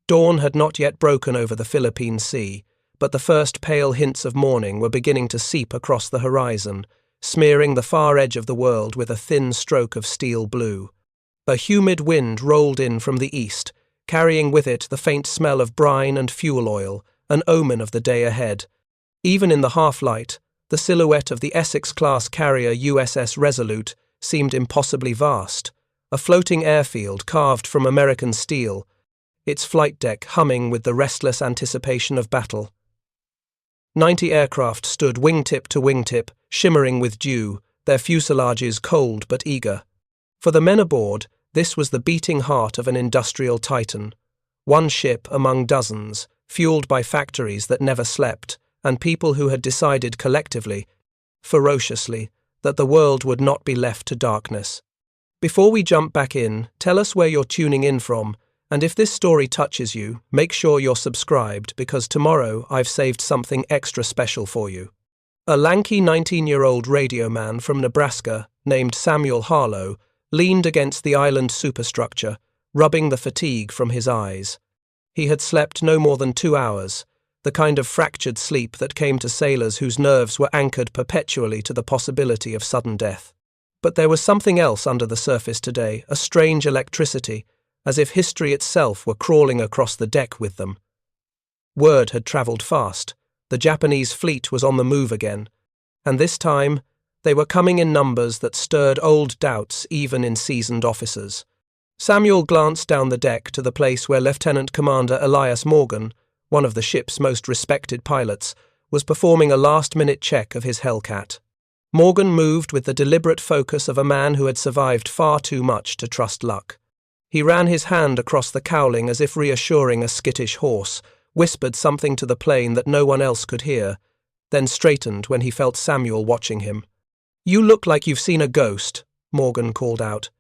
Dawn had not yet broken over the Philippine Sea, but the first pale hints of morning were beginning to seep across the horizon, smearing the far edge of the world with a thin stroke of steel blue. A humid wind rolled in from the east, carrying with it the faint smell of brine and fuel oil, an omen of the day ahead. Even in the half-light, the silhouette of the Essex-class carrier USS Resolute seemed impossibly vast, a floating airfield carved from American steel, its flight deck humming with the restless anticipation of battle. 90 aircraft stood wingtip to wingtip, shimmering with dew, their fuselages cold but eager. For the men aboard, this was the beating heart of an industrial titan. One ship among dozens, fueled by factories that never slept, and people who had decided collectively, ferociously, that the world would not be left to darkness. Before we jump back in, tell us where you're tuning in from, and if this story touches you, make sure you're subscribed because tomorrow I've saved something extra special for you. A lanky 19-year-old radio man from Nebraska, named Samuel Harlow, leaned against the island superstructure, rubbing the fatigue from his eyes. He had slept no more than 2 hours, the kind of fractured sleep that came to sailors whose nerves were anchored perpetually to the possibility of sudden death. But there was something else under the surface today, a strange electricity, as if history itself were crawling across the deck with them. Word had travelled fast. The Japanese fleet was on the move again, and this time they were coming in numbers that stirred old doubts even in seasoned officers. Samuel glanced down the deck to the place where Lieutenant Commander Elias Morgan, one of the ship's most respected pilots, was performing a last-minute check of his Hellcat. Morgan moved with the deliberate focus of a man who had survived far too much to trust luck. He ran his hand across the cowling as if reassuring a skittish horse, whispered something to the plane that no one else could hear, then straightened when he felt Samuel watching him. "You look like you've seen a ghost," Morgan called out.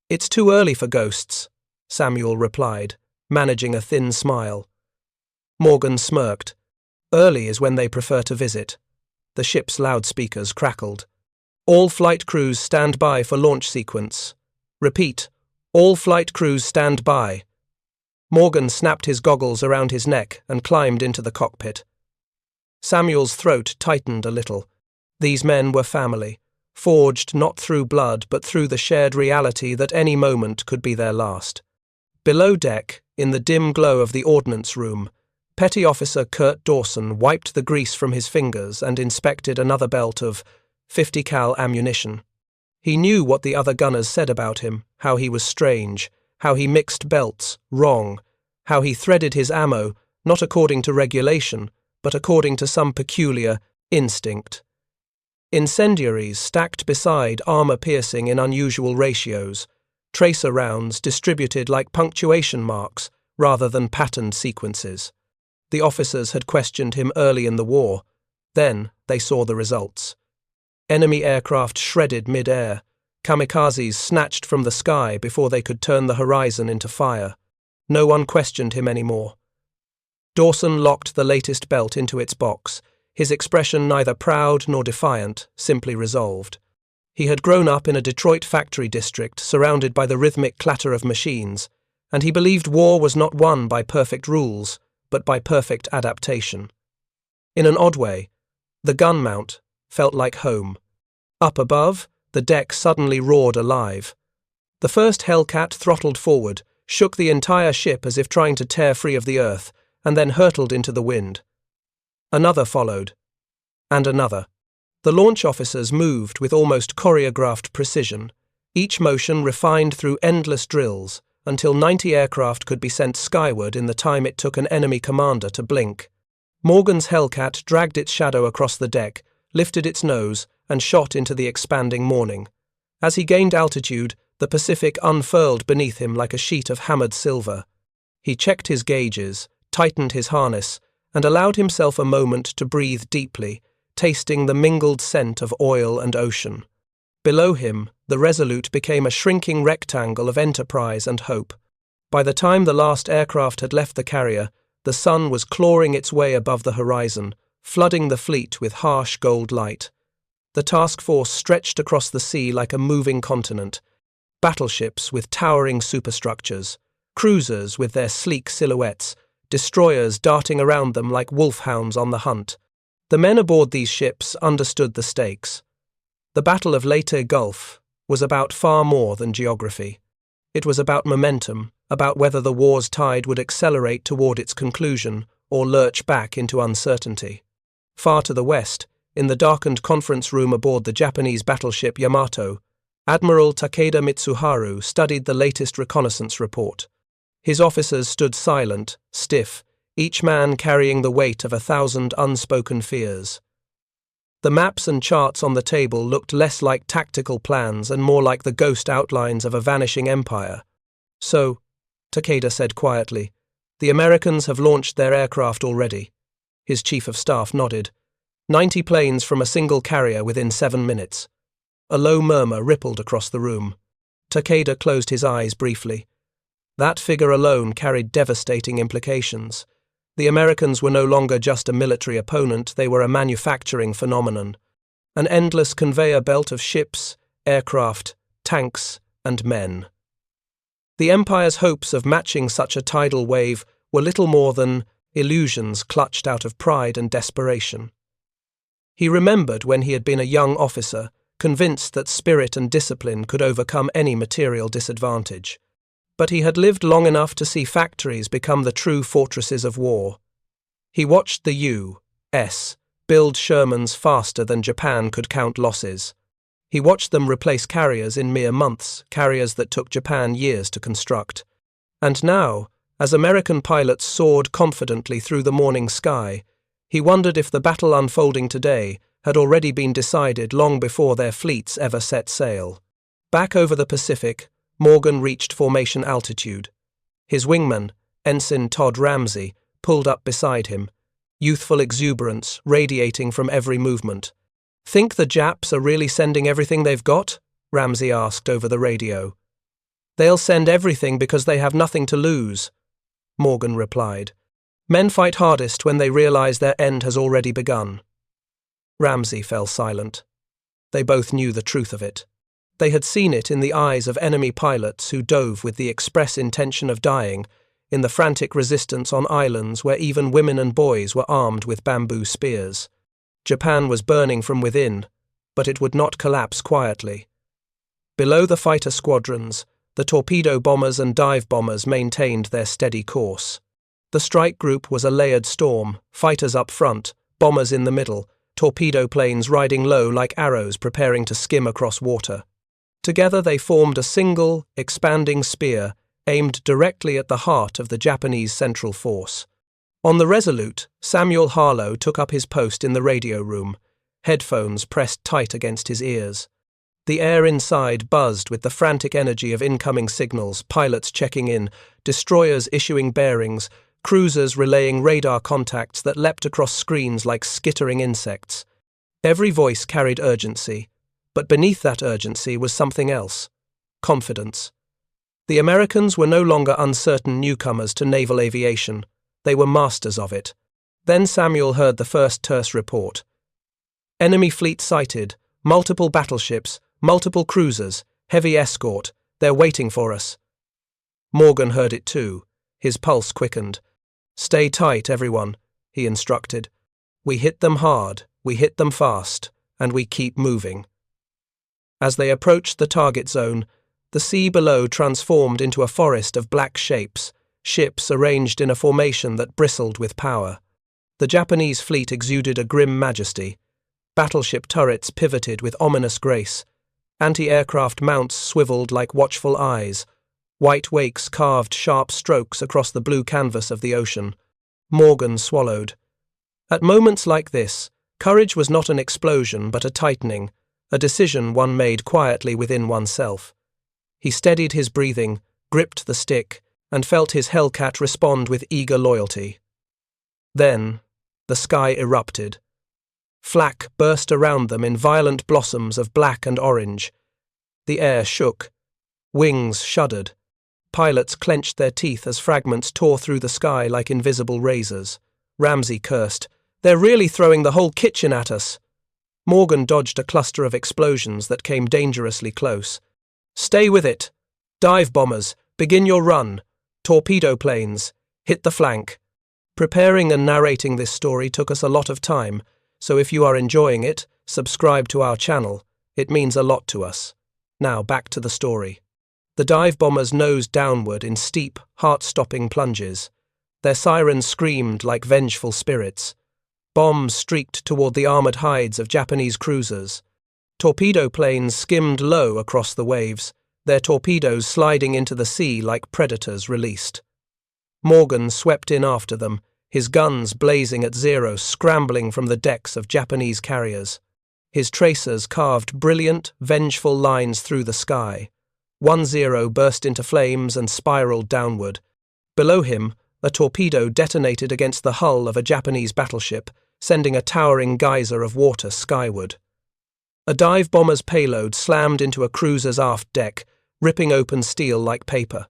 "It's too early for ghosts," Samuel replied, managing a thin smile. Morgan smirked. "Early is when they prefer to visit." The ship's loudspeakers crackled. "All flight crews stand by for launch sequence. Repeat, all flight crews stand by." Morgan snapped his goggles around his neck and climbed into the cockpit. Samuel's throat tightened a little. These men were family, forged not through blood but through the shared reality that any moment could be their last. Below deck, in the dim glow of the ordnance room, Petty Officer Kurt Dawson wiped the grease from his fingers and inspected another belt of 50 cal ammunition. He knew what the other gunners said about him, how he was strange, how he mixed belts, wrong, how he threaded his ammo, not according to regulation, but according to some peculiar instinct. Incendiaries stacked beside armor-piercing in unusual ratios, tracer rounds distributed like punctuation marks rather than patterned sequences. The officers had questioned him early in the war. Then they saw the results. Enemy aircraft shredded mid-air, kamikazes snatched from the sky before they could turn the horizon into fire. No one questioned him anymore. Dawson locked the latest belt into its box, his expression neither proud nor defiant, simply resolved. He had grown up in a Detroit factory district surrounded by the rhythmic clatter of machines, and he believed war was not won by perfect rules, but by perfect adaptation. In an odd way, the gun mount felt like home. Up above, the deck suddenly roared alive. The first Hellcat throttled forward, shook the entire ship as if trying to tear free of the earth, and then hurtled into the wind. Another followed, and another. The launch officers moved with almost choreographed precision, each motion refined through endless drills, until 90 aircraft could be sent skyward in the time it took an enemy commander to blink. Morgan's Hellcat dragged its shadow across the deck, lifted its nose, and shot into the expanding morning. As he gained altitude, the Pacific unfurled beneath him like a sheet of hammered silver. He checked his gauges, tightened his harness, and allowed himself a moment to breathe deeply, tasting the mingled scent of oil and ocean. Below him, the Resolute became a shrinking rectangle of enterprise and hope. By the time the last aircraft had left the carrier, the sun was clawing its way above the horizon, flooding the fleet with harsh gold light. The task force stretched across the sea like a moving continent, battleships with towering superstructures, Cruisers with their sleek silhouettes, destroyers darting around them like wolfhounds on the hunt. The men aboard these ships understood the stakes. The Battle of Leyte Gulf was about far more than geography. It was about momentum, about whether the war's tide would accelerate toward its conclusion or lurch back into uncertainty. Far to the west, in the darkened conference room aboard the Japanese battleship Yamato, Admiral Takeda Mitsuharu studied the latest reconnaissance report. His officers stood silent, stiff, each man carrying the weight of 1,000 unspoken fears. The maps and charts on the table looked less like tactical plans and more like the ghost outlines of a vanishing empire. So, Takeda said quietly, the Americans have launched their aircraft already. His chief of staff nodded. 90 planes from a single carrier within 7 minutes. A low murmur rippled across the room. Takeda closed his eyes briefly. That figure alone carried devastating implications. The Americans were no longer just a military opponent, they were a manufacturing phenomenon. An endless conveyor belt of ships, aircraft, tanks, and men. The Empire's hopes of matching such a tidal wave were little more than illusions clutched out of pride and desperation. He remembered when he had been a young officer, convinced that spirit and discipline could overcome any material disadvantage. But he had lived long enough to see factories become the true fortresses of war. He watched the U.S. build Shermans faster than Japan could count losses. He watched them replace carriers in mere months, carriers that took Japan years to construct. And now, as American pilots soared confidently through the morning sky, he wondered if the battle unfolding today had already been decided long before their fleets ever set sail. Back over the Pacific, Morgan reached formation altitude. His wingman, Ensign Todd Ramsey, pulled up beside him, youthful exuberance radiating from every movement. "Think the Japs are really sending everything they've got?" Ramsey asked over the radio. "They'll send everything because they have nothing to lose," Morgan replied. "Men fight hardest when they realize their end has already begun." Ramsey fell silent. They both knew the truth of it. They had seen it in the eyes of enemy pilots who dove with the express intention of dying, in the frantic resistance on islands where even women and boys were armed with bamboo spears. Japan was burning from within, but it would not collapse quietly. Below the fighter squadrons, the torpedo bombers and dive bombers maintained their steady course. The strike group was a layered storm, fighters up front, bombers in the middle, torpedo planes riding low like arrows preparing to skim across water. Together they formed a single, expanding spear aimed directly at the heart of the Japanese central force. On the Resolute, Samuel Harlow took up his post in the radio room, headphones pressed tight against his ears. The air inside buzzed with the frantic energy of incoming signals, pilots checking in, destroyers issuing bearings, cruisers relaying radar contacts that leapt across screens like skittering insects. Every voice carried urgency, but beneath that urgency was something else: confidence. The Americans were no longer uncertain newcomers to naval aviation. They were masters of it. Then Samuel heard the first terse report. "Enemy fleet sighted, multiple battleships, multiple cruisers, heavy escort, they're waiting for us." Morgan heard it too. His pulse quickened. "Stay tight, everyone," he instructed. "We hit them hard, we hit them fast, and we keep moving." As they approached the target zone, the sea below transformed into a forest of black shapes, ships arranged in a formation that bristled with power. The Japanese fleet exuded a grim majesty. Battleship turrets pivoted with ominous grace. Anti-aircraft mounts swiveled like watchful eyes. White wakes carved sharp strokes across the blue canvas of the ocean. Morgan swallowed. At moments like this, courage was not an explosion but a tightening, a decision one made quietly within oneself. He steadied his breathing, gripped the stick, and felt his Hellcat respond with eager loyalty. Then, the sky erupted. Flak burst around them in violent blossoms of black and orange. The air shook. Wings shuddered. Pilots clenched their teeth as fragments tore through the sky like invisible razors. Ramsey cursed. "They're really throwing the whole kitchen at us." Morgan dodged a cluster of explosions that came dangerously close. "Stay with it. Dive bombers, begin your run." Torpedo planes. Hit the flank. Preparing and narrating this story took us a lot of time, so if you are enjoying it, subscribe to our channel. It means a lot to us. Now back to the story. The dive bombers nosed downward in steep, heart-stopping plunges. Their sirens screamed like vengeful spirits. Bombs streaked toward the armored hides of Japanese cruisers. Torpedo planes skimmed low across the waves, their torpedoes sliding into the sea like predators released. Morgan swept in after them, his guns blazing at zero, scrambling from the decks of Japanese carriers. His tracers carved brilliant, vengeful lines through the sky. 10 burst into flames and spiraled downward. Below him, a torpedo detonated against the hull of a Japanese battleship, sending a towering geyser of water skyward. A dive bomber's payload slammed into a cruiser's aft deck, ripping open steel like paper.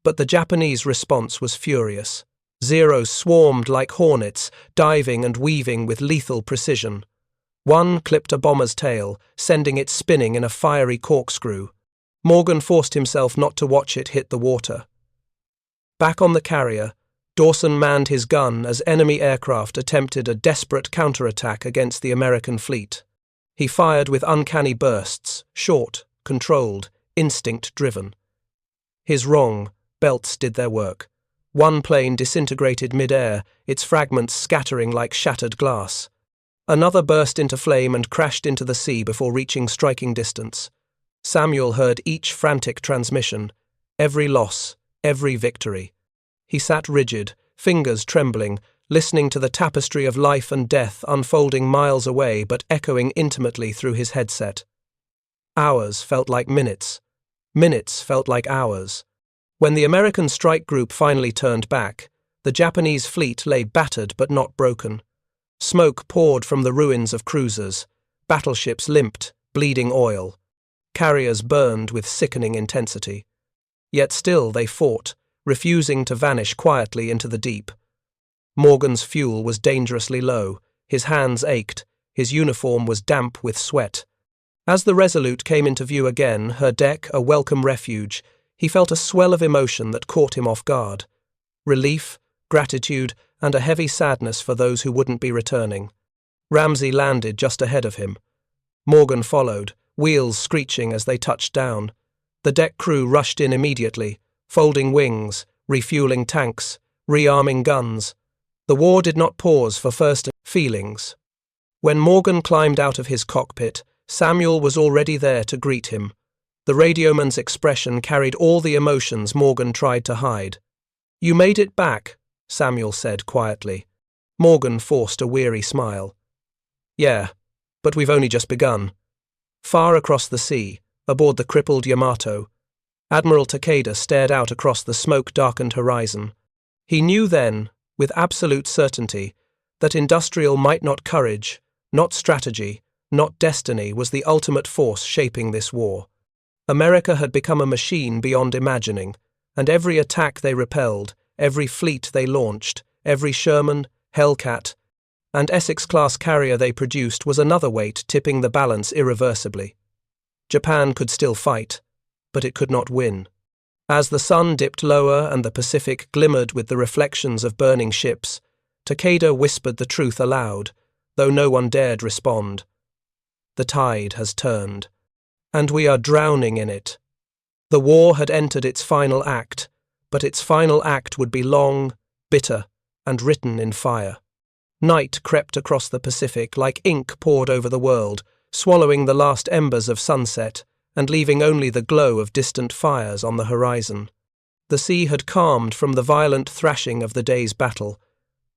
But the Japanese response was furious. Zeros swarmed like hornets, diving and weaving with lethal precision. One clipped a bomber's tail, sending it spinning in a fiery corkscrew. Morgan forced himself not to watch it hit the water. Back on the carrier, Dawson manned his gun as enemy aircraft attempted a desperate counterattack against the American fleet. He fired with uncanny bursts, short, controlled, instinct-driven. His wrong belts did their work. One plane disintegrated mid-air, its fragments scattering like shattered glass. Another burst into flame and crashed into the sea before reaching striking distance. Samuel heard each frantic transmission, every loss, every victory. He sat rigid, fingers trembling, listening to the tapestry of life and death unfolding miles away but echoing intimately through his headset. Hours felt like minutes. Minutes felt like hours. When the American strike group finally turned back, the Japanese fleet lay battered but not broken. Smoke poured from the ruins of cruisers. Battleships limped, bleeding oil. Carriers burned with sickening intensity. Yet still they fought, refusing to vanish quietly into the deep. Morgan's fuel was dangerously low, his hands ached, his uniform was damp with sweat. As the Resolute came into view again, her deck a welcome refuge, he felt a swell of emotion that caught him off guard. Relief, gratitude, and a heavy sadness for those who wouldn't be returning. Ramsay landed just ahead of him. Morgan followed, wheels screeching as they touched down. The deck crew rushed in immediately, folding wings, refueling tanks, rearming guns. The war did not pause for first feelings. When Morgan climbed out of his cockpit, Samuel was already there to greet him. The radioman's expression carried all the emotions Morgan tried to hide. "You made it back," Samuel said quietly. Morgan forced a weary smile. "Yeah, but we've only just begun." Far across the sea, aboard the crippled Yamato, Admiral Takeda stared out across the smoke-darkened horizon. He knew then, with absolute certainty, that industrial might not courage, not strategy, not destiny was the ultimate force shaping this war. America had become a machine beyond imagining, and every attack they repelled, every fleet they launched, every Sherman, Hellcat, and Essex-class carrier they produced was another weight tipping the balance irreversibly. Japan could still fight, but it could not win. As the sun dipped lower and the Pacific glimmered with the reflections of burning ships, Takeda whispered the truth aloud, though no one dared respond. "The tide has turned, and we are drowning in it." The war had entered its final act, but its final act would be long, bitter, and written in fire. Night crept across the Pacific like ink poured over the world, swallowing the last embers of sunset and leaving only the glow of distant fires on the horizon. The sea had calmed from the violent thrashing of the day's battle,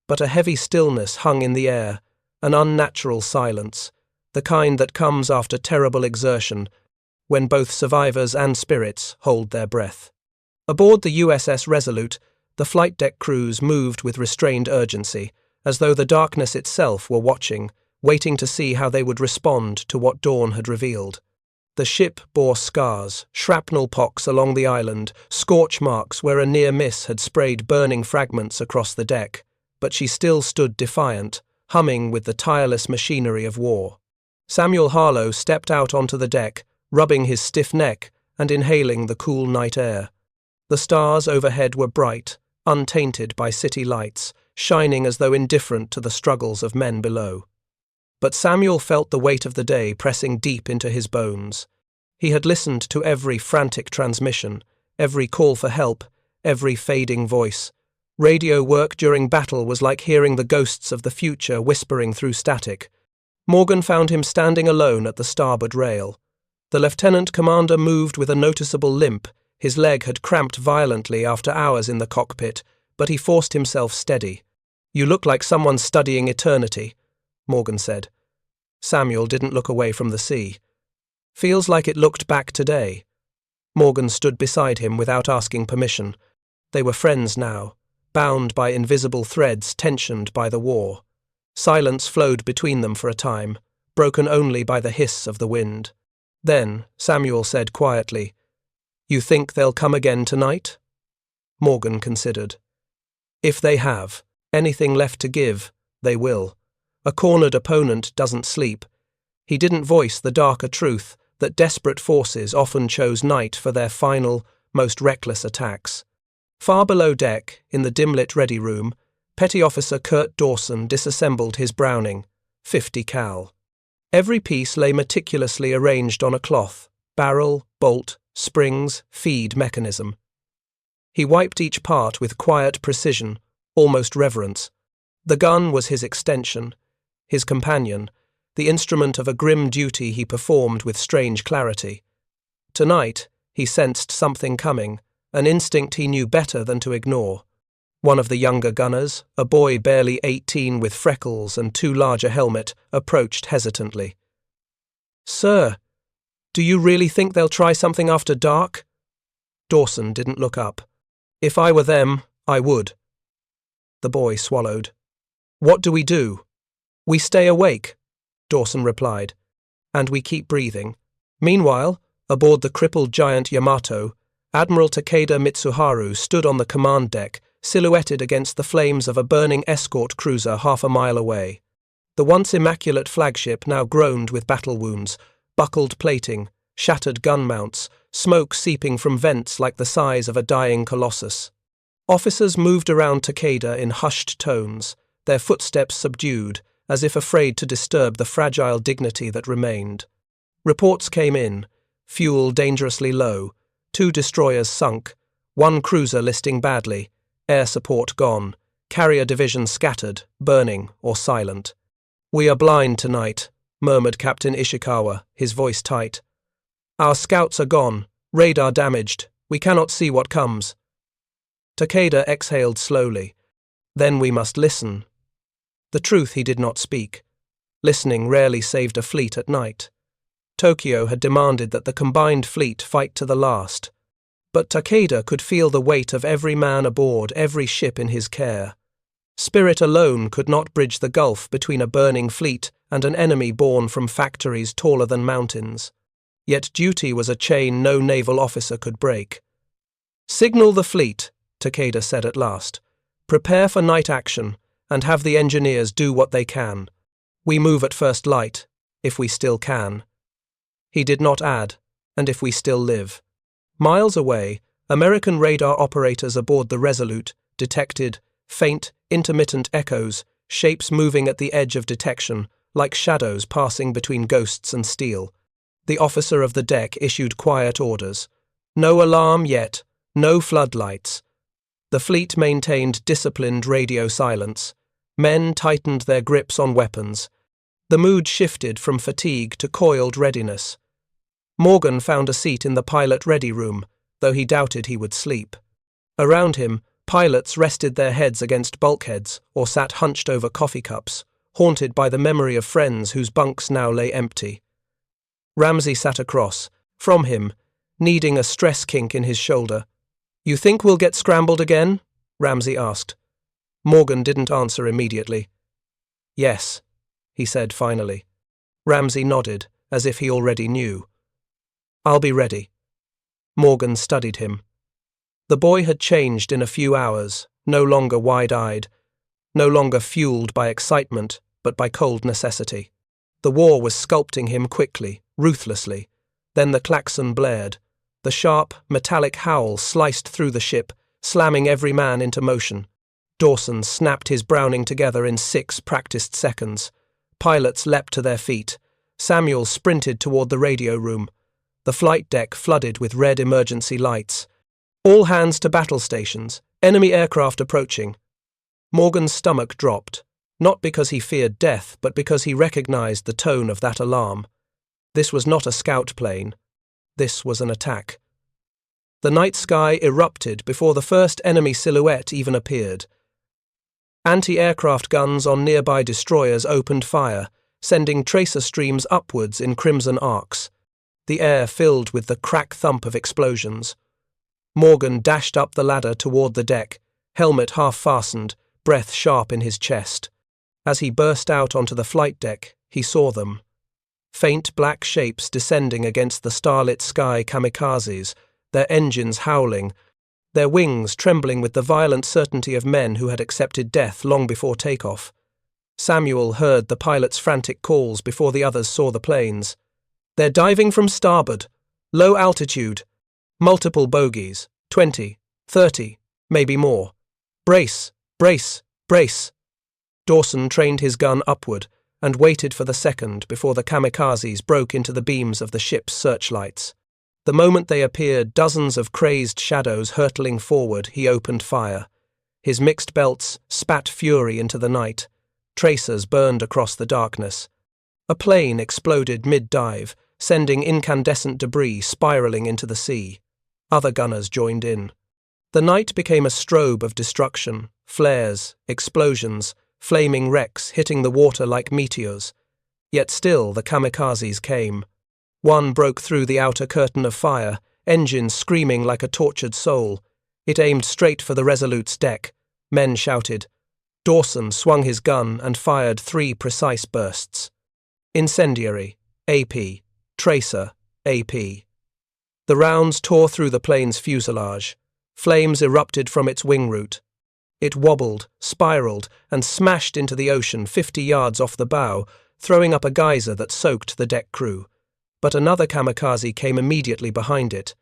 but a heavy stillness hung in the air, an unnatural silence, the kind that comes after terrible exertion, when both survivors and spirits hold their breath. Aboard the USS Resolute, the flight deck crews moved with restrained urgency, as though the darkness itself were watching, waiting to see how they would respond to what dawn had revealed. The ship bore scars, shrapnel pocks along the island, scorch marks where a near miss had sprayed burning fragments across the deck, but she still stood defiant, humming with the tireless machinery of war. Samuel Harlow stepped out onto the deck, rubbing his stiff neck and inhaling the cool night air. The stars overhead were bright, untainted by city lights, shining as though indifferent to the struggles of men below. But Samuel felt the weight of the day pressing deep into his bones. He had listened to every frantic transmission, every call for help, every fading voice. Radio work during battle was like hearing the ghosts of the future whispering through static. Morgan found him standing alone at the starboard rail. The lieutenant commander moved with a noticeable limp. His leg had cramped violently after hours in the cockpit, but he forced himself steady. "You look like someone studying eternity," Morgan said. Samuel didn't look away from the sea. "Feels like it looked back today." Morgan stood beside him without asking permission. They were friends now, bound by invisible threads tensioned by the war. Silence flowed between them for a time, broken only by the hiss of the wind. Then Samuel said quietly, "You think they'll come again tonight?" Morgan considered. "If they have anything left to give, they will. A cornered opponent doesn't sleep." He didn't voice the darker truth that desperate forces often chose night for their final, most reckless attacks. Far below deck, in the dim-lit ready room, Petty Officer Kurt Dawson disassembled his Browning, 50 cal. Every piece lay meticulously arranged on a cloth: barrel, bolt, springs, feed mechanism. He wiped each part with quiet precision, almost reverence. The gun was his extension, his companion, the instrument of a grim duty he performed with strange clarity. Tonight, he sensed something coming, an instinct he knew better than to ignore. One of the younger gunners, a boy barely 18 with freckles and too large a helmet, approached hesitantly. "Sir, do you really think they'll try something after dark?" Dawson didn't look up. "If I were them, I would." The boy swallowed. "What do we do?" "We stay awake," Dawson replied, "and we keep breathing." Meanwhile, aboard the crippled giant Yamato, Admiral Takeda Mitsuharu stood on the command deck, silhouetted against the flames of a burning escort cruiser half a mile away. The once immaculate flagship now groaned with battle wounds, buckled plating, shattered gun mounts, smoke seeping from vents like the size of a dying colossus. Officers moved around Takeda in hushed tones, their footsteps subdued, as if afraid to disturb the fragile dignity that remained. Reports came in, fuel dangerously low, 2 destroyers sunk, 1 cruiser listing badly, air support gone, carrier division scattered, burning, or silent. "We are blind tonight," murmured Captain Ishikawa, his voice tight. "Our scouts are gone, radar damaged, we cannot see what comes." Takeda exhaled slowly. "Then we must listen." The truth he did not speak. Listening rarely saved a fleet at night. Tokyo had demanded that the combined fleet fight to the last. But Takeda could feel the weight of every man aboard every ship in his care. Spirit alone could not bridge the gulf between a burning fleet and an enemy born from factories taller than mountains. Yet duty was a chain no naval officer could break. "Signal the fleet," Takeda said at last. "Prepare for night action, and have the engineers do what they can. We move at first light, if we still can." He did not add, "and if we still live." Miles away, American radar operators aboard the Resolute detected faint, intermittent echoes, shapes moving at the edge of detection, like shadows passing between ghosts and steel. The officer of the deck issued quiet orders. No alarm yet, no floodlights. The fleet maintained disciplined radio silence. Men tightened their grips on weapons. The mood shifted from fatigue to coiled readiness. Morgan found a seat in the pilot ready room, though he doubted he would sleep. Around him, pilots rested their heads against bulkheads or sat hunched over coffee cups, haunted by the memory of friends whose bunks now lay empty. Ramsey sat across, from him, needing a stress kink in his shoulder. "You think we'll get scrambled again?" Ramsey asked. Morgan didn't answer immediately. "Yes," he said finally. Ramsey nodded, as if he already knew. "I'll be ready." Morgan studied him. The boy had changed in a few hours, no longer wide-eyed, no longer fueled by excitement, but by cold necessity. The war was sculpting him quickly, ruthlessly. Then the klaxon blared. The sharp, metallic howl sliced through the ship, slamming every man into motion. Dawson snapped his Browning together in 6 practiced seconds. Pilots leapt to their feet. Samuel sprinted toward the radio room. The flight deck flooded with red emergency lights. All hands to battle stations. Enemy aircraft approaching. Morgan's stomach dropped, not because he feared death, but because he recognized the tone of that alarm. This was not a scout plane. This was an attack. The night sky erupted before the first enemy silhouette even appeared. Anti-aircraft guns on nearby destroyers opened fire, sending tracer streams upwards in crimson arcs. The air filled with the crack thump of explosions. Morgan dashed up the ladder toward the deck, helmet half-fastened, breath sharp in his chest. As he burst out onto the flight deck, he saw them. Faint black shapes descending against the starlit sky kamikazes, their engines howling, their wings trembling with the violent certainty of men who had accepted death long before takeoff. Samuel heard the pilot's frantic calls before the others saw the planes. "They're diving from starboard. Low altitude. Multiple bogies. 20, 30, maybe more. Brace, brace, brace." Dawson trained his gun upward and waited for the second before the kamikazes broke into the beams of the ship's searchlights. The moment they appeared, dozens of crazed shadows hurtling forward, he opened fire. His mixed belts spat fury into the night. Tracers burned across the darkness. A plane exploded mid-dive, sending incandescent debris spiraling into the sea. Other gunners joined in. The night became a strobe of destruction, flares, explosions, flaming wrecks hitting the water like meteors. Yet still the kamikazes came. One broke through the outer curtain of fire, engine screaming like a tortured soul. It aimed straight for the Resolute's deck. Men shouted. Dawson swung his gun and fired 3 precise bursts. Incendiary, AP, tracer, AP. The rounds tore through the plane's fuselage. Flames erupted from its wing root. It wobbled, spiraled, and smashed into the ocean 50 yards off the bow, throwing up a geyser that soaked the deck crew. But another kamikaze came immediately behind it.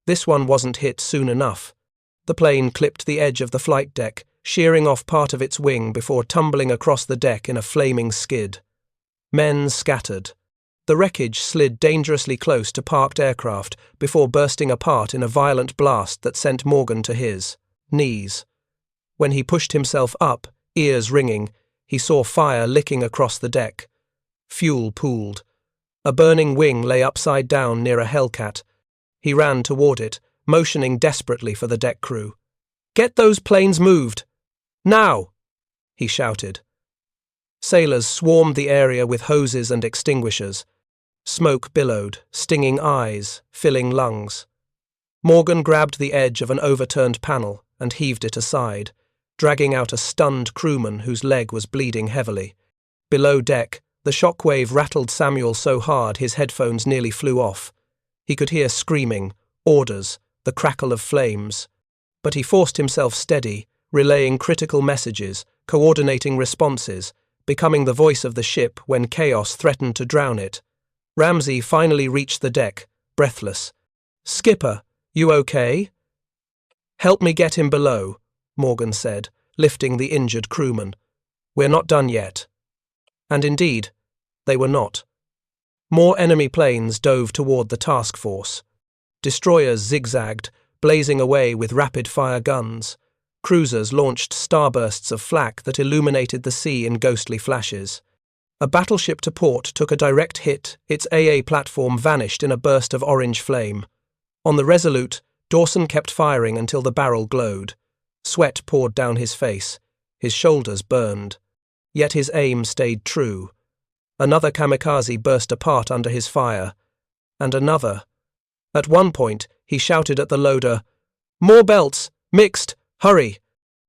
This one wasn't hit soon enough. The plane clipped the edge of the flight deck, shearing off part of its wing before tumbling across the deck in a flaming skid. Men scattered. The wreckage slid dangerously close to parked aircraft before bursting apart in a violent blast that sent Morgan to his knees. When he pushed himself up, ears ringing, he saw fire licking across the deck. Fuel pooled. A burning wing lay upside down near a Hellcat. He ran toward it, motioning desperately for the deck crew. "Get those planes moved! Now!" he shouted. Sailors swarmed the area with hoses and extinguishers. Smoke billowed, stinging eyes, filling lungs. Morgan grabbed the edge of an overturned panel and heaved it aside, dragging out a stunned crewman whose leg was bleeding heavily. Below deck, the shockwave rattled Samuel so hard his headphones nearly flew off. He could hear screaming, orders, the crackle of flames. But he forced himself steady, relaying critical messages, coordinating responses, becoming the voice of the ship when chaos threatened to drown it. Ramsey finally reached the deck, breathless. "Skipper, you okay?" "Help me get him below," Morgan said, lifting the injured crewman. "We're not done yet." And indeed, they were not. More enemy planes dove toward the task force. Destroyers zigzagged, blazing away with rapid-fire guns. Cruisers launched starbursts of flak that illuminated the sea in ghostly flashes. A battleship to port took a direct hit, its AA platform vanished in a burst of orange flame. On the Resolute, Dawson kept firing until the barrel glowed. Sweat poured down his face. His shoulders burned. Yet his aim stayed true. Another kamikaze burst apart under his fire. And another. At one point, he shouted at the loader, "More belts! Mixed! Hurry!"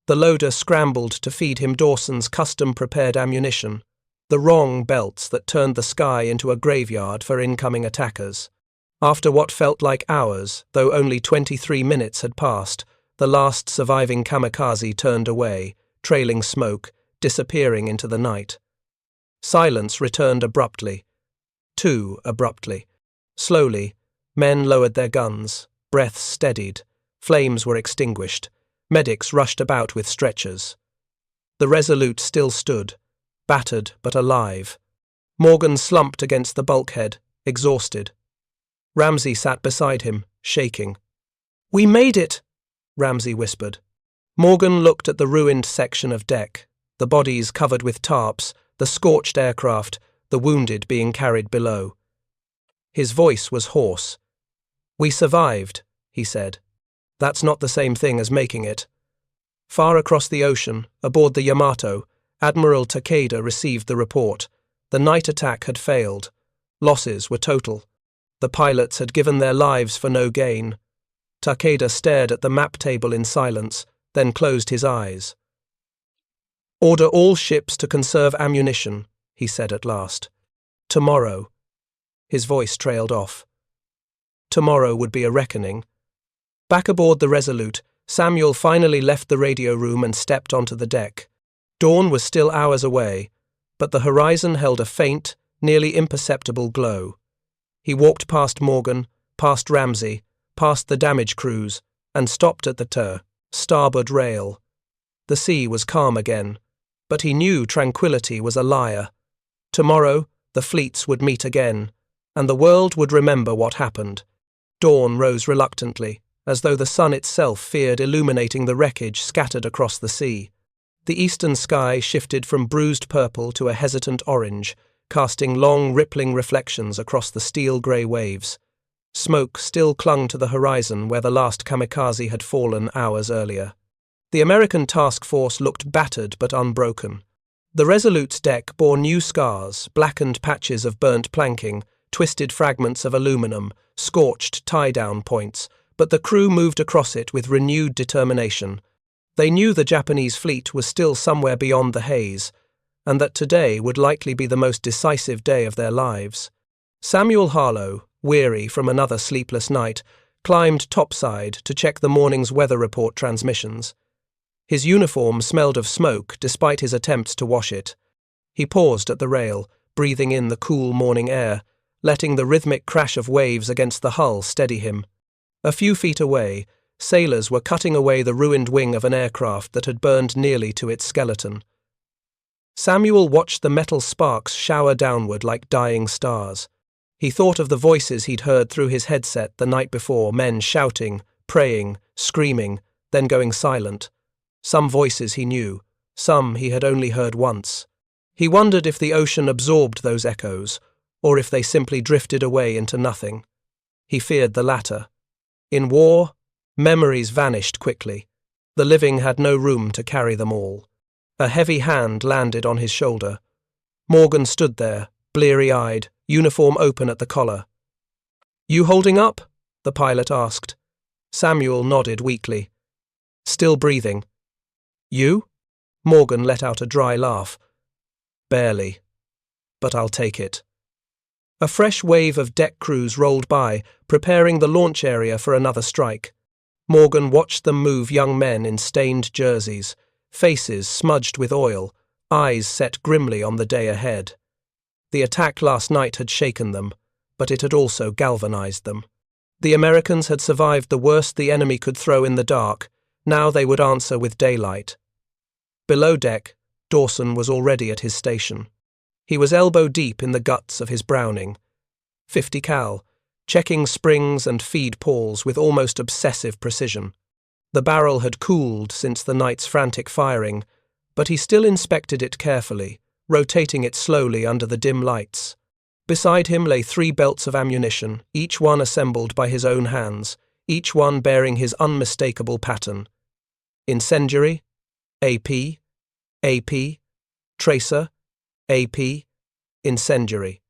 The loader scrambled to feed him Dawson's custom-prepared ammunition, the wrong belts that turned the sky into a graveyard for incoming attackers. After what felt like hours, though only 23 minutes had passed, the last surviving kamikaze turned away, trailing smoke, disappearing into the night. Silence returned abruptly. Too abruptly. Slowly, men lowered their guns, Breaths steadied. Flames were extinguished. Medics rushed about with stretchers. The Resolute still stood, battered but alive. Morgan slumped against the bulkhead, exhausted. Ramsay sat beside him, shaking. "We made it," Ramsay whispered. Morgan looked at the ruined section of deck, the bodies covered with tarps, the scorched aircraft, the wounded being carried below. His voice was hoarse. "We survived," he said. "That's not the same thing as making it." Far across the ocean, aboard the Yamato, Admiral Takeda received the report. The night attack had failed. Losses were total. The pilots had given their lives for no gain. Takeda stared at the map table in silence, then closed his eyes. "Order all ships to conserve ammunition," he said at last. "Tomorrow." His voice trailed off. Tomorrow would be a reckoning. Back aboard the Resolute, Samuel finally left the radio room and stepped onto the deck. Dawn was still hours away, but the horizon held a faint, nearly imperceptible glow. He walked past Morgan, past Ramsay, past the damage crews, and stopped at the starboard rail. The sea was calm again, but he knew tranquility was a liar. Tomorrow, the fleets would meet again, and the world would remember what happened. Dawn rose reluctantly, as though the sun itself feared illuminating the wreckage scattered across the sea. The eastern sky shifted from bruised purple to a hesitant orange, casting long, rippling reflections across the steel-grey waves. Smoke still clung to the horizon where the last kamikaze had fallen hours earlier. The American task force looked battered but unbroken. The Resolute's deck bore new scars, blackened patches of burnt planking, twisted fragments of aluminum, scorched tie-down points, but the crew moved across it with renewed determination. They knew the Japanese fleet was still somewhere beyond the haze, and that today would likely be the most decisive day of their lives. Samuel Harlow, weary from another sleepless night, climbed topside to check the morning's weather report transmissions. His uniform smelled of smoke despite his attempts to wash it. He paused at the rail, breathing in the cool morning air, letting the rhythmic crash of waves against the hull steady him. A few feet away, sailors were cutting away the ruined wing of an aircraft that had burned nearly to its skeleton. Samuel watched the metal sparks shower downward like dying stars. He thought of the voices he'd heard through his headset the night before, men shouting, praying, screaming, then going silent. Some voices he knew, some he had only heard once. He wondered if the ocean absorbed those echoes, or if they simply drifted away into nothing. He feared the latter. In war, memories vanished quickly. The living had no room to carry them all. A heavy hand landed on his shoulder. Morgan stood there, bleary-eyed, uniform open at the collar. "You holding up?" the pilot asked. Samuel nodded weakly. "Still breathing." "You?" Morgan let out a dry laugh. "Barely. But I'll take it." A fresh wave of deck crews rolled by, preparing the launch area for another strike. Morgan watched them move young men in stained jerseys, faces smudged with oil, eyes set grimly on the day ahead. The attack last night had shaken them, but it had also galvanized them. The Americans had survived the worst the enemy could throw in the dark. Now they would answer with daylight. Below deck, Dawson was already at his station. He was elbow-deep in the guts of his Browning. 50 cal, checking springs and feed pawls with almost obsessive precision. The barrel had cooled since the night's frantic firing, but he still inspected it carefully, rotating it slowly under the dim lights. Beside him lay 3 belts of ammunition, each one assembled by his own hands, each one bearing his unmistakable pattern. Incendiary, AP, AP, tracer, AP, incendiary.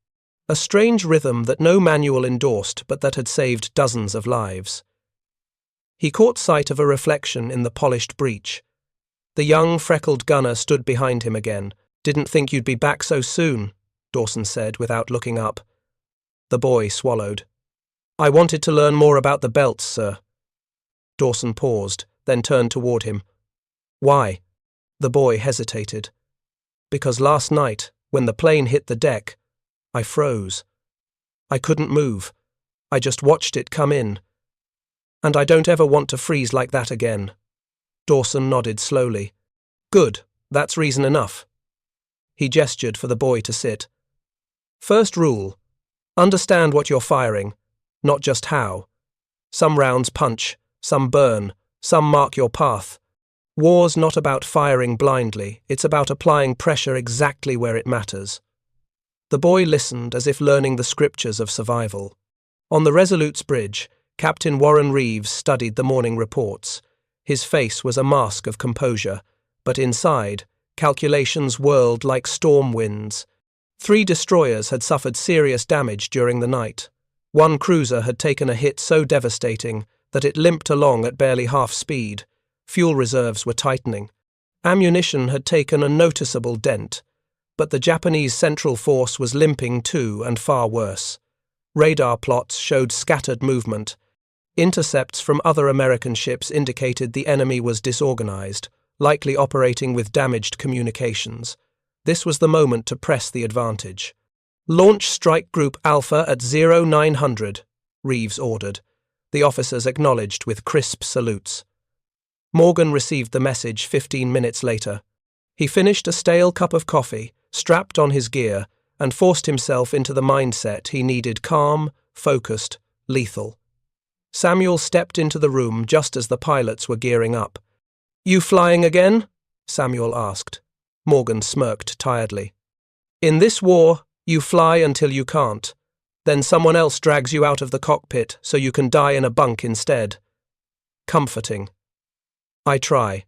A strange rhythm that no manual endorsed but that had saved dozens of lives. He caught sight of a reflection in the polished breech. The young, freckled gunner stood behind him again. "Didn't think you'd be back so soon," Dawson said without looking up. The boy swallowed. "I wanted to learn more about the belts, sir." Dawson paused, then turned toward him. "Why?" The boy hesitated. "Because last night, when the plane hit the deck, I froze. I couldn't move. I just watched it come in. And I don't ever want to freeze like that again. Dawson nodded slowly. Good, that's reason enough. He gestured for the boy to sit. First rule, understand what you're firing, not just how. Some rounds punch, some burn, some mark your path. War's not about firing blindly, it's about applying pressure exactly where it matters. The boy listened as if learning the scriptures of survival. On the Resolute's bridge, Captain Warren Reeves studied the morning reports. His face was a mask of composure, but inside, calculations whirled like storm winds. 3 destroyers had suffered serious damage during the night. 1 cruiser had taken a hit so devastating that it limped along at barely half speed. Fuel reserves were tightening. Ammunition had taken a noticeable dent, but the Japanese central force was limping too, and far worse. Radar plots showed scattered movement. Intercepts from other American ships indicated the enemy was disorganized, likely operating with damaged communications. This was the moment to press the advantage. Launch Strike Group Alpha at 0900, Reeves ordered. The officers acknowledged with crisp salutes. Morgan received the message 15 minutes later. He finished a stale cup of coffee, strapped on his gear, and forced himself into the mindset he needed: calm, focused, lethal. Samuel stepped into the room just as the pilots were gearing up. You flying again? Samuel asked. Morgan smirked tiredly. In this war, you fly until you can't. Then someone else drags you out of the cockpit so you can die in a bunk instead. Comforting. I try.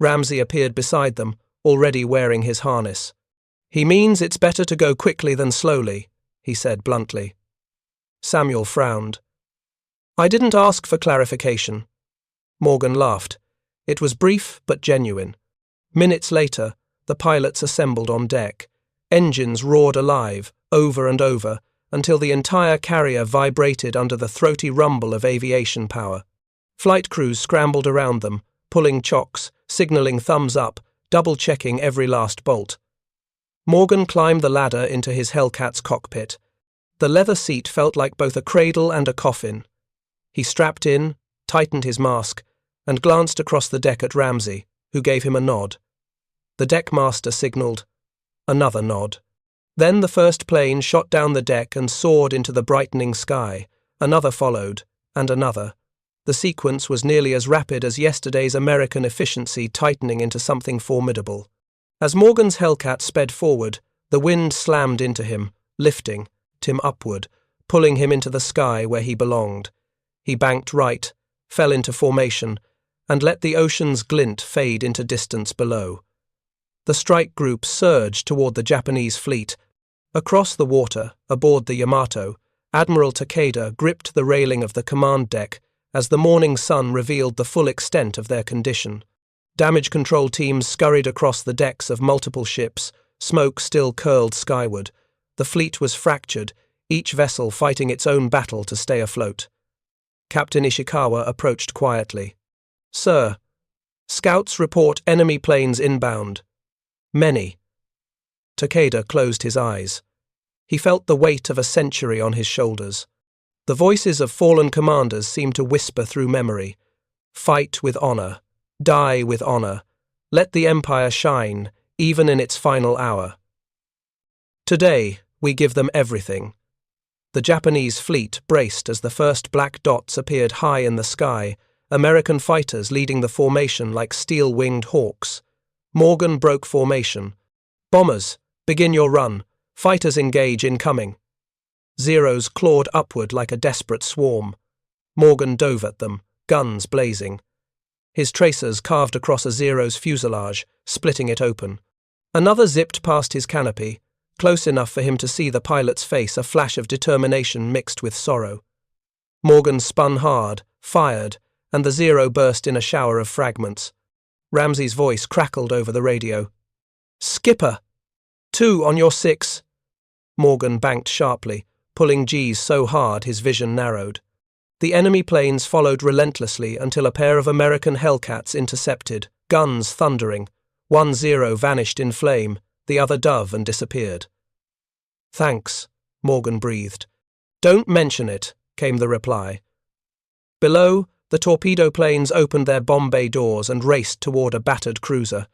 Ramsey appeared beside them, already wearing his harness. He means it's better to go quickly than slowly, he said bluntly. Samuel frowned. I didn't ask for clarification. Morgan laughed. It was brief but genuine. Minutes later, the pilots assembled on deck. Engines roared alive, over and over, until the entire carrier vibrated under the throaty rumble of aviation power. Flight crews scrambled around them, pulling chocks, signaling thumbs up, double-checking every last bolt. Morgan climbed the ladder into his Hellcat's cockpit. The leather seat felt like both a cradle and a coffin. He strapped in, tightened his mask, and glanced across the deck at Ramsey, who gave him a nod. The deckmaster signaled. Another nod. Then the first plane shot down the deck and soared into the brightening sky. Another followed, and another. The sequence was nearly as rapid as yesterday's American efficiency tightening into something formidable. As Morgan's Hellcat sped forward, the wind slammed into him, lifting him upward, pulling him into the sky where he belonged. He banked right, fell into formation, and let the ocean's glint fade into distance below. The strike group surged toward the Japanese fleet. Across the water, aboard the Yamato, Admiral Takeda gripped the railing of the command deck as the morning sun revealed the full extent of their condition. Damage control teams scurried across the decks of multiple ships, smoke still curled skyward. The fleet was fractured, each vessel fighting its own battle to stay afloat. Captain Ishikawa approached quietly. Sir, scouts report enemy planes inbound. Many. Takeda closed his eyes. He felt the weight of a century on his shoulders. The voices of fallen commanders seemed to whisper through memory. Fight with honor. Die with honor. Let the Empire shine, even in its final hour. Today, we give them everything. The Japanese fleet braced as the first black dots appeared high in the sky, American fighters leading the formation like steel-winged hawks. Morgan broke formation. Bombers, begin your run. Fighters engage incoming. Zeros clawed upward like a desperate swarm. Morgan dove at them, guns blazing. His tracers carved across a Zero's fuselage, splitting it open. Another zipped past his canopy, close enough for him to see the pilot's face, a flash of determination mixed with sorrow. Morgan spun hard, fired, and the Zero burst in a shower of fragments. Ramsey's voice crackled over the radio. Skipper! 2 on your 6. Morgan banked sharply, pulling G's so hard his vision narrowed. The enemy planes followed relentlessly until a pair of American Hellcats intercepted, guns thundering. 1 Zero vanished in flame, the other dove and disappeared. Thanks, Morgan breathed. Don't mention it, came the reply. Below, the torpedo planes opened their bomb bay doors and raced toward a battered cruiser.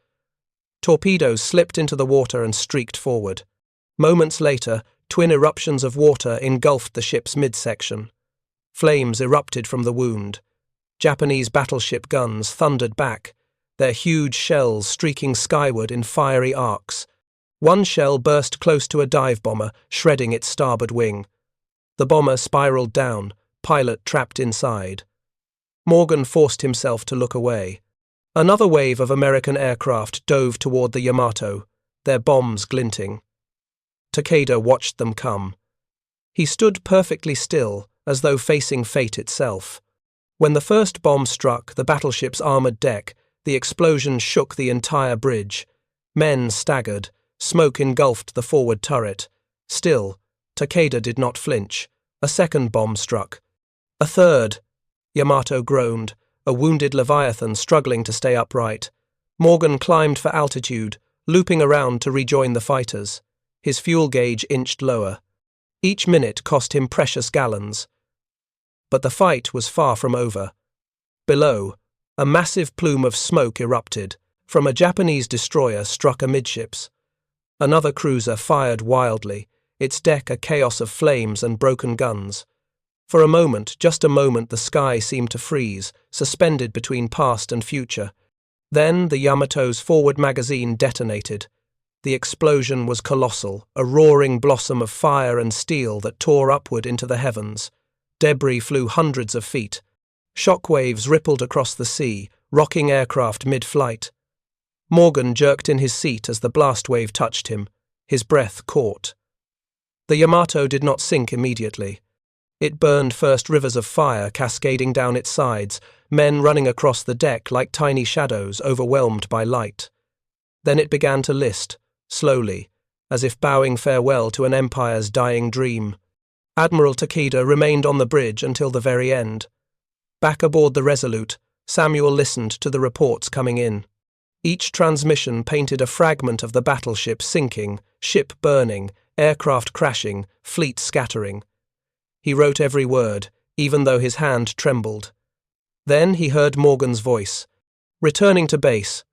Torpedoes slipped into the water and streaked forward. Moments later, twin eruptions of water engulfed the ship's midsection. Flames erupted from the wound. Japanese battleship guns thundered back, their huge shells streaking skyward in fiery arcs. One shell burst close to a dive bomber, shredding its starboard wing. The bomber spiraled down, pilot trapped inside. Morgan forced himself to look away. Another wave of American aircraft dove toward the Yamato, their bombs glinting. Takeda watched them come. He stood perfectly still, as though facing fate itself. When the first bomb struck the battleship's armored deck, the explosion shook the entire bridge. Men staggered, smoke engulfed the forward turret. Still, Takeda did not flinch. A second bomb struck. A third. Yamato groaned, a wounded Leviathan struggling to stay upright. Morgan climbed for altitude, looping around to rejoin the fighters. His fuel gauge inched lower. Each minute cost him precious gallons. But the fight was far from over. Below, a massive plume of smoke erupted. From a Japanese destroyer struck amidships. Another cruiser fired wildly, its deck a chaos of flames and broken guns. For a moment, just a moment, the sky seemed to freeze, suspended between past and future. Then the Yamato's forward magazine detonated. The explosion was colossal, a roaring blossom of fire and steel that tore upward into the heavens. Debris flew hundreds of feet. Shockwaves rippled across the sea, rocking aircraft mid-flight. Morgan jerked in his seat as the blast wave touched him. His breath caught. The Yamato did not sink immediately. It burned first rivers of fire cascading down its sides, men running across the deck like tiny shadows overwhelmed by light. Then it began to list, slowly, as if bowing farewell to an empire's dying dream. Admiral Takeda remained on the bridge until the very end. Back aboard the Resolute, Samuel listened to the reports coming in. Each transmission painted a fragment of the battleship sinking, ship burning, aircraft crashing, fleet scattering. He wrote every word, even though his hand trembled. Then he heard Morgan's voice. Returning to base.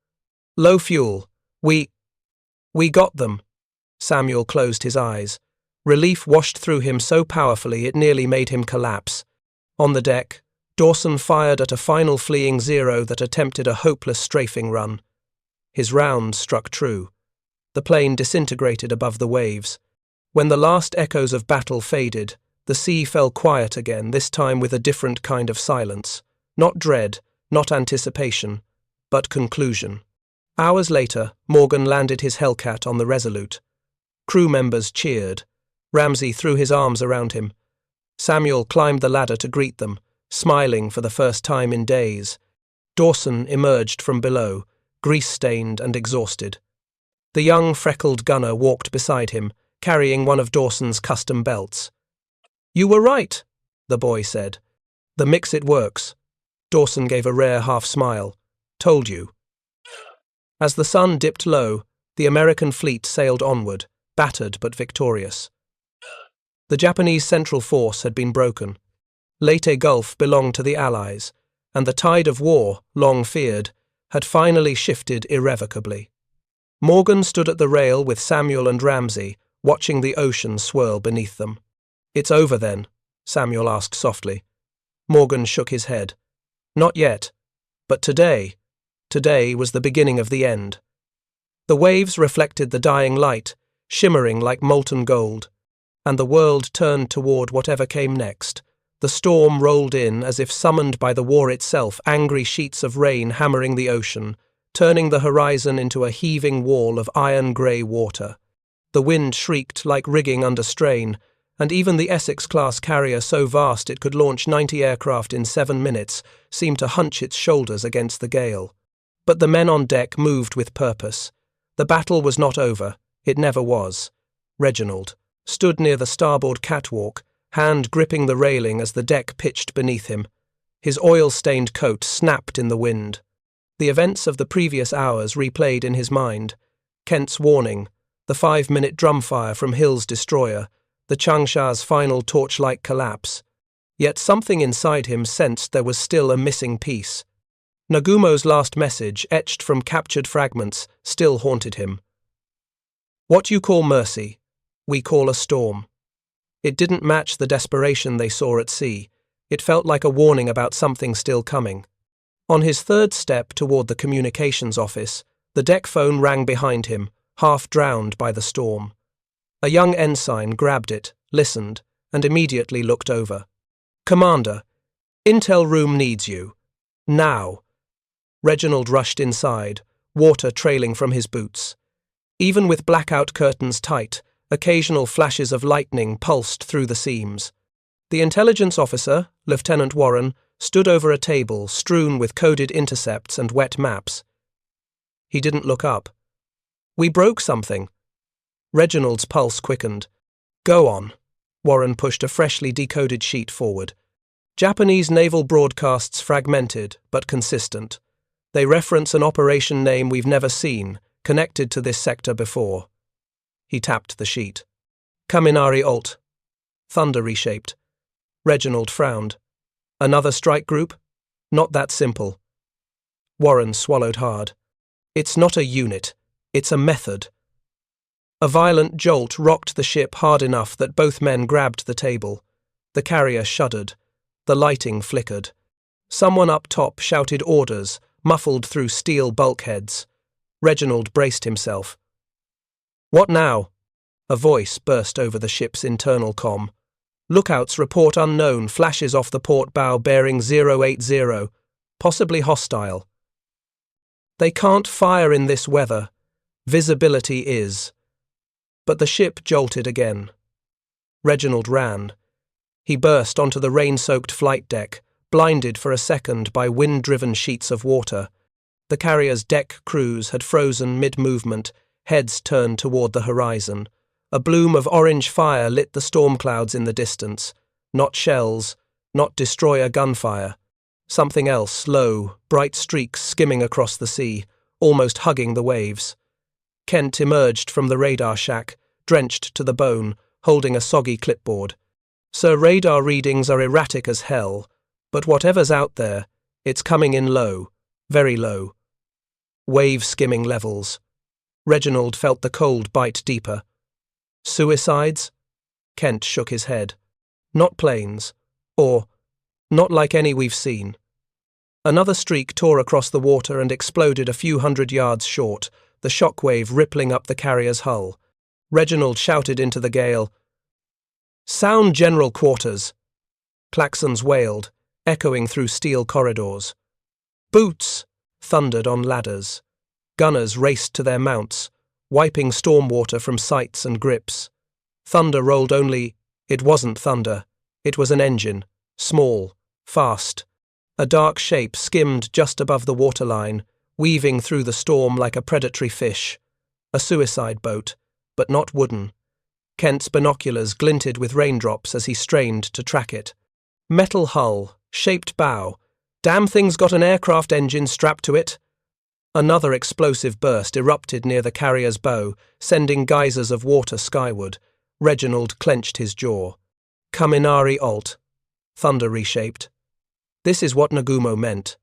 Low fuel. We got them. Samuel closed his eyes. Relief washed through him so powerfully it nearly made him collapse. On the deck, Dawson fired at a final fleeing Zero that attempted a hopeless strafing run. His round struck true. The plane disintegrated above the waves. When the last echoes of battle faded, the sea fell quiet again, this time with a different kind of silence. Not dread, not anticipation, but conclusion. Hours later, Morgan landed his Hellcat on the Resolute. Crew members cheered. Ramsey threw his arms around him. Samuel climbed the ladder to greet them, smiling for the first time in days. Dawson emerged from below, grease-stained and exhausted. The young, freckled gunner walked beside him, carrying one of Dawson's custom belts. "You were right," the boy said. "The mix-it works." Dawson gave a rare half-smile. "Told you." As the sun dipped low, the American fleet sailed onward, battered but victorious. The Japanese central force had been broken. Leyte Gulf belonged to the Allies, and the tide of war, long feared, had finally shifted irrevocably. Morgan stood at the rail with Samuel and Ramsey, watching the ocean swirl beneath them. "It's over then?" Samuel asked softly. Morgan shook his head. "Not yet. But today was the beginning of the end." The waves reflected the dying light, shimmering like molten gold, and the world turned toward whatever came next. The storm rolled in as if summoned by the war itself, angry sheets of rain hammering the ocean, turning the horizon into a heaving wall of iron-grey water. The wind shrieked like rigging under strain, and even the Essex-class carrier, so vast it could launch 90 aircraft in 7 minutes, seemed to hunch its shoulders against the gale. But the men on deck moved with purpose. The battle was not over. It never was. Reginald stood near the starboard catwalk, hand gripping the railing as the deck pitched beneath him. His oil-stained coat snapped in the wind. The events of the previous hours replayed in his mind. Kent's warning, the 5-minute drumfire from Hill's destroyer, the Changsha's final torchlight collapse. Yet something inside him sensed there was still a missing piece. Nagumo's last message, etched from captured fragments, still haunted him. "What you call mercy, we call a storm." It didn't match the desperation they saw at sea. It felt like a warning about something still coming. On his third step toward the communications office, the deck phone rang behind him, half drowned by the storm. A young ensign grabbed it, listened, and immediately looked over. "Commander, Intel room needs you. Now." Reginald rushed inside, water trailing from his boots. Even with blackout curtains tight, occasional flashes of lightning pulsed through the seams. The intelligence officer, Lieutenant Warren, stood over a table strewn with coded intercepts and wet maps. He didn't look up. "We broke something." Reginald's pulse quickened. "Go on." Warren pushed a freshly decoded sheet forward. "Japanese naval broadcasts fragmented, but consistent. They reference an operation name we've never seen, connected to this sector before." He tapped the sheet. "Kaminari Alt." Thunder reshaped. Reginald frowned. "Another strike group? Not that simple." Warren swallowed hard. "It's not a unit. It's a method." A violent jolt rocked the ship hard enough that both men grabbed the table. The carrier shuddered. The lighting flickered. Someone up top shouted orders, muffled through steel bulkheads. Reginald braced himself. "What now?" A voice burst over the ship's internal comm. "Lookouts report unknown, flashes off the port bow bearing 080, possibly hostile." "They can't fire in this weather. Visibility is." But the ship jolted again. Reginald ran. He burst onto the rain-soaked flight deck, blinded for a second by wind-driven sheets of water. The carrier's deck crews had frozen mid-movement, heads turned toward the horizon. A bloom of orange fire lit the storm clouds in the distance. Not shells, not destroyer gunfire. Something else, low, bright streaks skimming across the sea, almost hugging the waves. Kent emerged from the radar shack, drenched to the bone, holding a soggy clipboard. "Sir, radar readings are erratic as hell, but whatever's out there, it's coming in low, very low. Wave-skimming levels." Reginald felt the cold bite deeper. "Suicides?" Kent shook his head. "Not planes. Or, not like any we've seen." Another streak tore across the water and exploded a few hundred yards short, the shockwave rippling up the carrier's hull. Reginald shouted into the gale, "Sound general quarters!" Klaxons wailed, echoing through steel corridors. "Boots!" thundered on ladders. Gunners raced to their mounts, wiping storm water from sights and grips. Thunder rolled only. It wasn't thunder. It was an engine, small, fast. A dark shape skimmed just above the waterline, weaving through the storm like a predatory fish. A suicide boat, but not wooden. Kent's binoculars glinted with raindrops as he strained to track it. Metal hull, shaped bow. Damn thing's got an aircraft engine strapped to it. Another explosive burst erupted near the carrier's bow, sending geysers of water skyward. Reginald clenched his jaw. "Kaminari Alt." Thunder reshaped. This is what Nagumo meant.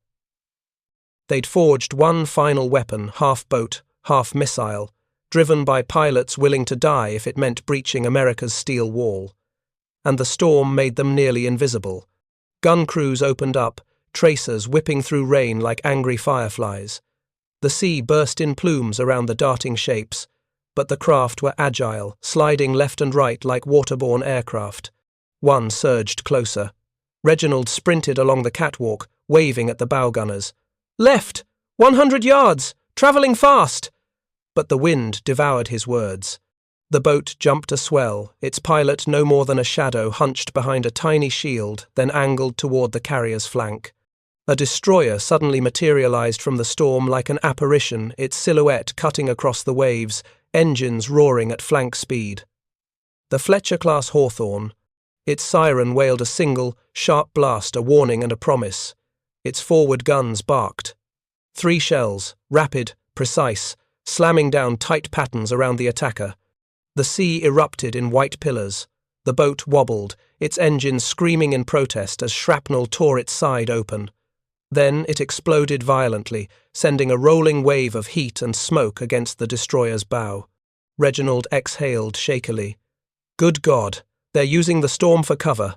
They'd forged one final weapon, half boat, half missile, driven by pilots willing to die if it meant breaching America's steel wall. And the storm made them nearly invisible. Gun crews opened up, tracers whipping through rain like angry fireflies. The sea burst in plumes around the darting shapes, but the craft were agile, sliding left and right like waterborne aircraft. One surged closer. Reginald sprinted along the catwalk, waving at the bow gunners. "Left! 100 yards! Travelling fast!" But the wind devoured his words. The boat jumped a swell, its pilot no more than a shadow hunched behind a tiny shield, then angled toward the carrier's flank. A destroyer suddenly materialized from the storm like an apparition, its silhouette cutting across the waves, engines roaring at flank speed. The Fletcher-class Hawthorne. Its siren wailed a single, sharp blast, a warning and a promise. Its forward guns barked. 3 shells, rapid, precise, slamming down tight patterns around the attacker. The sea erupted in white pillars. The boat wobbled, its engine screaming in protest as shrapnel tore its side open. Then it exploded violently, sending a rolling wave of heat and smoke against the destroyer's bow. Reginald exhaled shakily. Good God, they're using the storm for cover.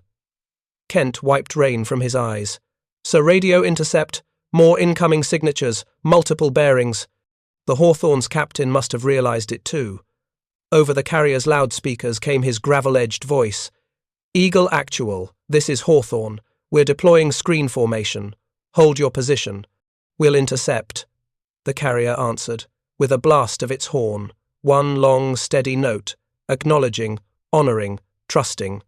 Kent wiped rain from his eyes. So radio intercept, more incoming signatures, multiple bearings. The Hawthorne's captain must have realized it too. Over the carrier's loudspeakers came his gravel-edged voice. Eagle Actual, this is Hawthorne. We're deploying screen formation. Hold your position. We'll intercept. The carrier answered, with a blast of its horn, one long, steady note, acknowledging, honoring, trusting.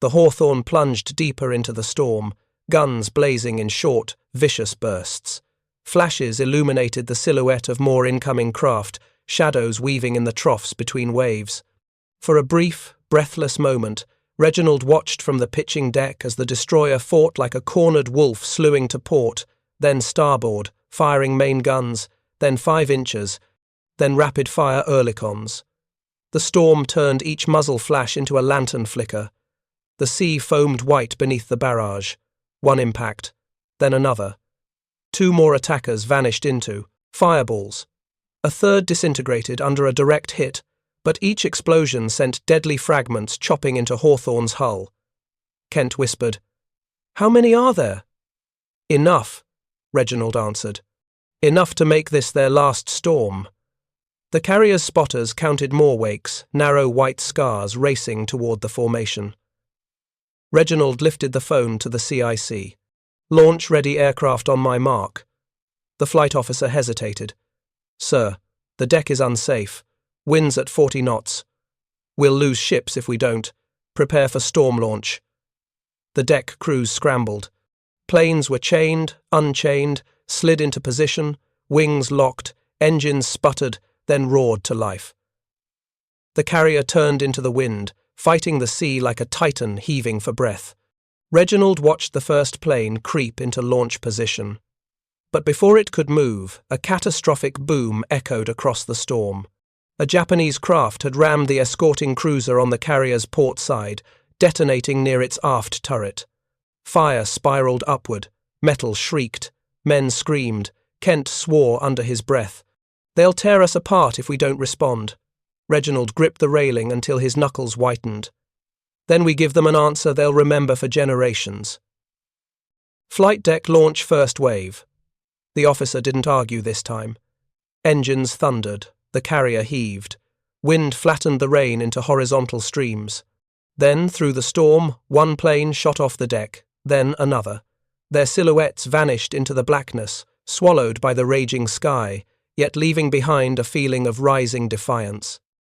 The Hawthorne plunged deeper into the storm, guns blazing in short, vicious bursts. Flashes illuminated the silhouette of more incoming craft, shadows weaving in the troughs between waves. For a brief, breathless moment, Reginald watched from the pitching deck as the destroyer fought like a cornered wolf slewing to port, then starboard, firing main guns, then 5 inches, then rapid-fire Oerlikons. The storm turned each muzzle flash into a lantern flicker. The sea foamed white beneath the barrage. One impact, then another. 2 more attackers vanished into fireballs. A third disintegrated under a direct hit, but each explosion sent deadly fragments chopping into Hawthorne's hull. Kent whispered, "How many are there?" "Enough," Reginald answered. "Enough to make this their last storm." The carrier's spotters counted more wakes, narrow white scars racing toward the formation. Reginald lifted the phone to the CIC. "Launch-ready aircraft on my mark." The flight officer hesitated. "Sir, the deck is unsafe. Winds at 40 knots. We'll lose ships if we don't. Prepare for storm launch." The deck crews scrambled. Planes were chained, unchained, slid into position, wings locked, engines sputtered, then roared to life. The carrier turned into the wind, fighting the sea like a titan heaving for breath. Reginald watched the first plane creep into launch position. But before it could move, a catastrophic boom echoed across the storm. A Japanese craft had rammed the escorting cruiser on the carrier's port side, detonating near its aft turret. Fire spiraled upward, metal shrieked, men screamed, Kent swore under his breath. "They'll tear us apart if we don't respond." Reginald gripped the railing until his knuckles whitened. "Then we give them an answer they'll remember for generations." Flight deck launch first wave. The officer didn't argue this time. Engines thundered, the carrier heaved. Wind flattened the rain into horizontal streams. Then, through the storm, one plane shot off the deck, then another. Their silhouettes vanished into the blackness, swallowed by the raging sky, yet leaving behind a feeling of rising defiance.